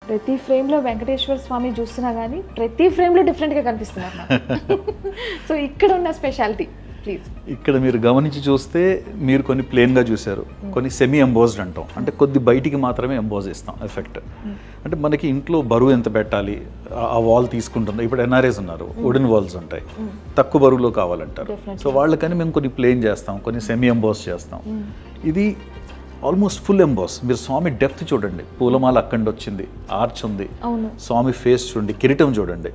ప్రతి ఫ్రేమ్లో వెంకటేశ్వర స్వామి చూస్తున్నా కానీ ప్రతి ఫ్రేమ్లో డిఫరెంట్గా కనిపిస్తున్నారు నాకు. సో ఇక్కడ ఉన్న స్పెషాలిటీ ప్లీజ్. ఇక్కడ మీరు గమనించి చూస్తే మీరు కొన్ని ప్లేన్గా చూశారు, కొన్ని సెమీ ఎంబోజ్డ్ అంటాం, అంటే కొద్ది బయటికి మాత్రమే ఎంబోజ్ ఇస్తాం ఎఫెక్ట్. అంటే మనకి ఇంట్లో బరువు ఎంత పెట్టాలి, ఆ వాల్ తీసుకుంటుంది. ఇప్పుడు ఎన్ఆర్ఏస్ ఉన్నారు, వుడెన్ వాల్స్ ఉంటాయి, తక్కువ బరువులో కావాలంటారు. సో వాళ్ళకని మేము కొన్ని ప్లేన్ చేస్తాం, కొన్ని సెమీ ఎంబోజ్ చేస్తాం. ఇది ఆల్మోస్ట్ ఫుల్ ఎంబోస్. మీరు స్వామి డెప్త్ చూడండి, పూలమాల అక్కడి వచ్చింది, ఆర్చ్ ఉంది, స్వామి ఫేస్ చూడండి, కిరీటం చూడండి,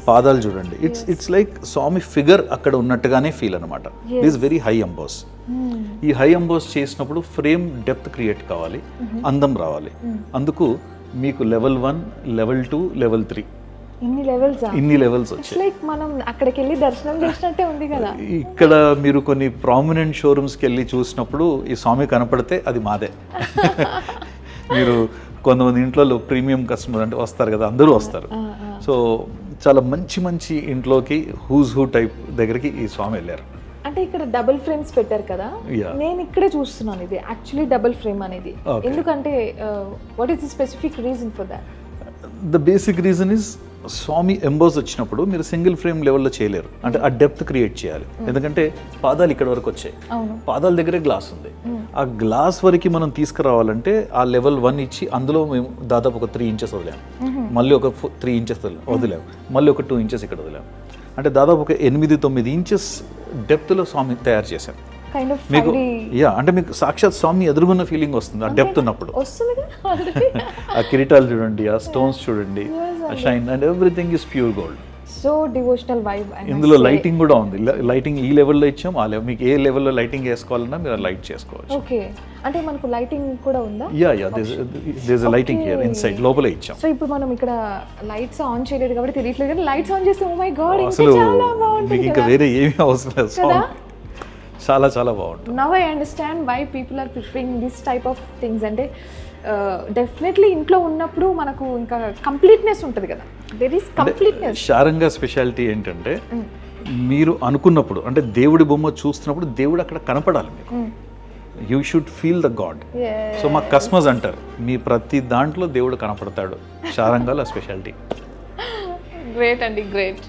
పాదాలు చూడండి. ఇట్స్ లైక్ స్వామి ఫిగర్ అక్కడ ఉన్నట్టుగానే ఫీల్ అనమాట. It is very high emboss. ఈ హై ఎంబోస్ చేసినప్పుడు ఫ్రేమ్ డెప్త్ క్రియేట్ కావాలి, అందం రావాలి. అందుకు మీకు లెవెల్ 1, లెవెల్ 2, లెవెల్ 3 ఇన్ని లెవెల్స్ వచ్చాయి. లైక్ మనం అక్కడికి వెళ్ళి దర్శనం చేసినట్టే ఉంది కదా. ఇక్కడ మీరు కొన్ని ప్రామినెంట్ షోరూమ్స్కి వెళ్ళి చూసినప్పుడు ఈ స్వామి కనపడితే అది మాదే. మీరు కొంతమంది ఇంట్లో ప్రీమియం కస్టమర్ అంటే వస్తారు కదా, అందరూ వస్తారు. సో చాలా మంచి మంచి ఇంట్లోకి హూజ్ హూ టైప్ దగ్గరికి ఈ స్వామి వెళ్ళారు. అంటే ఇక్కడ డబుల్ ఫ్రేమ్స్ పెట్టారు కదా, నేను ఇక్కడే చూస్తున్నాను ఇది యాక్చువల్లీ డబుల్ ఫ్రేమ్ అనేది. ఎందుకంటే what is the specific reason for that? The basic reason is Swami emboss వచ్చినప్పుడు మీరు సింగిల్ ఫ్రేమ్ లెవెల్లో చేయలేరు, అంటే ఆ డెప్త్ క్రియేట్ చేయాలి. ఎందుకంటే పాదాలు ఇక్కడ వరకు వచ్చాయి, పాదాల దగ్గరే గ్లాస్ ఉంది. ఆ గ్లాస్ వరకు మనం తీసుకురావాలంటే ఆ లెవెల్ 1 ఇచ్చి అందులో మేము దాదాపు ఒక 3 ఇంచెస్ వదిలాము, మళ్ళీ ఒక 3 ఇంచెస్ వదిలాము, మళ్ళీ ఒక 2 ఇంచెస్ ఇక్కడ వదిలాము. అంటే దాదాపు ఒక 8-9 ఇంచెస్ డెప్త్లో స్వామి తయారు చేశాం మీకు. అంటే మీకు సాక్షాత్ స్వామి ఎదురుగున్న ఫీలింగ్ వస్తుంది ఆ డెప్త్ ఉన్నప్పుడు. ఆ కిరీటాలు చూడండి, ఆ స్టోన్స్ చూడండి, ఆ shine and everything is pure gold. So devotional vibe. ఇందులో లైటింగ్ కూడా ఉంది. లైటింగ్ ఈ లెవెల్లో ఇచ్చాం, ఆ లెవెల్ మీకు ఏ లెవెల్లో లైటింగ్ వేసుకోవాలన్నా మీరు లైట్ చేసుకోవచ్చు. ఓకే, అంటే మనకు లైటింగ్ కూడా ఉందా? There is a lighting here inside, లోపలే ఇచ్చాం. సో ఇప్పుడు మనం ఇక్కడ లైట్స్ ఆన్ చేయలేదు కాబట్టి తెలియట్లేదు, కానీ లైట్స్ ఆన్ చేస్తే ఓ మై గాడ్ అసలు మీకు ఇంకా వేరే ఏమీ అవసరం లేదు. చాలా చాలా బాగుంటుంది. Now I understand why people are preferring this type of things. అంటే డెఫినెట్లీ ఇంట్లో ఉన్నప్పుడు మనకు ఇంకా కంప్లీట్నెస్ ఉంటుంది కదా, there is completeness. Saranga speciality ఏంటంటే మీరు అనుకున్నప్పుడు, అంటే దేవుడి బొమ్మ చూస్తున్నప్పుడు దేవుడు అక్కడ కనపడాలి మీకు. You should feel the God. So మా కస్టమర్స్ అంటారు మీ ప్రతి దాంట్లో దేవుడు కనపడతాడు. శారంగాలో స్పెషాలిటీ. గ్రేట్ అండి, గ్రేట్.